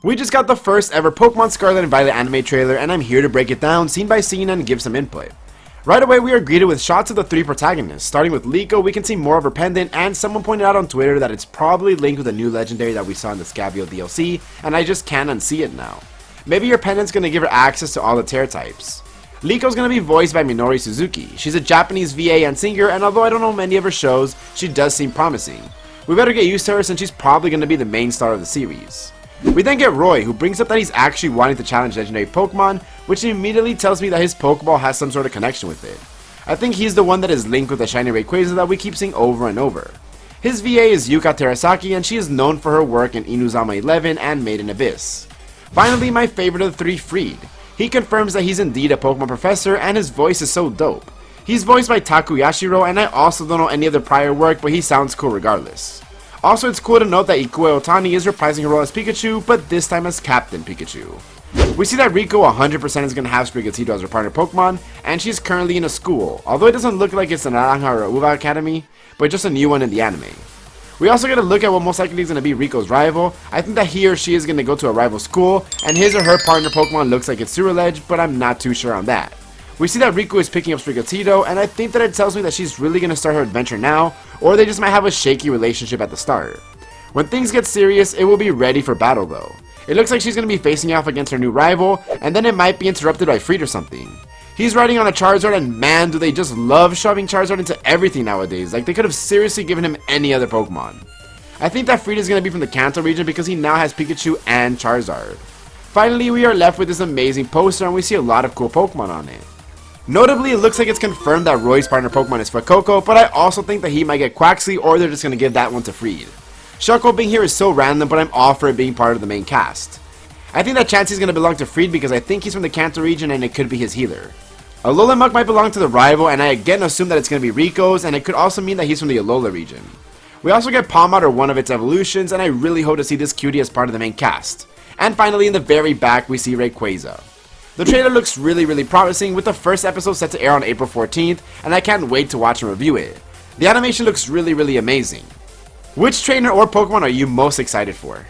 We just got the first ever Pokemon Scarlet and Violet anime trailer, and I'm here to break it down scene by scene and give some input. Right away we are greeted with shots of the three protagonists. Starting with Liko, we can see more of her pendant, and someone pointed out on Twitter that it's probably linked with a new legendary that we saw in the Scabio DLC, and I just can't unsee it now. Maybe your pendant's gonna give her access to all the Terra types. Liko's gonna be voiced by Minori Suzuki. She's a Japanese VA and singer, and although I don't know many of her shows, she does seem promising. We better get used to her since she's probably gonna be the main star of the series. We then get Roy, who brings up that he's actually wanting to challenge legendary Pokemon, which immediately tells me that his Pokeball has some sort of connection with it. I think he's the one that is linked with the shiny Rayquaza that we keep seeing over and over. His VA is Yuka Terasaki, and she is known for her work in Inuzama 11 and Made in Abyss. Finally, my favorite of the three, Friede. He confirms that he's indeed a Pokemon professor, and his voice is so dope. He's voiced by Taku Yashiro, and I also don't know any of their prior work, but he sounds cool regardless. Also, it's cool to note that Ikue Otani is reprising her role as Pikachu, but this time as Captain Pikachu. We see that Riko 100% is going to have Sprigatito as her partner Pokemon, and she's currently in a school, although it doesn't look like it's an Naranja or Uva Academy, but just a new one in the anime. We also get a look at what most likely is going to be Riko's rival. I think that he or she is going to go to a rival school, and his or her partner Pokemon looks like it's Ceruledge, but I'm not too sure on that. We see that Riko is picking up Sprigatito, and I think that it tells me that she's really going to start her adventure now, or they just might have a shaky relationship at the start. When things get serious, it will be ready for battle though. It looks like she's going to be facing off against her new rival, and then it might be interrupted by Friede or something. He's riding on a Charizard, and man, do they just love shoving Charizard into everything nowadays. Like, they could have seriously given him any other Pokemon. I think that Friede is going to be from the Kanto region because he now has Pikachu and Charizard. Finally, we are left with this amazing poster, and we see a lot of cool Pokemon on it. Notably, it looks like it's confirmed that Roy's partner Pokemon is Fuecoco, but I also think that he might get Quaxly, or they're just going to give that one to Friede. Shuckle being here is so random, but I'm all for it being part of the main cast. I think that Chansey's going to belong to Friede because I think he's from the Kanto region and it could be his healer. Alola might belong to the rival, and I again assume that it's going to be Riko's, and it could also mean that he's from the Alola region. We also get Palmot or one of its evolutions, and I really hope to see this cutie as part of the main cast. And finally, in the very back, we see Rayquaza. The trailer looks really promising, with the first episode set to air on April 14th, and I can't wait to watch and review it. The animation looks really amazing. Which trainer or Pokemon are you most excited for?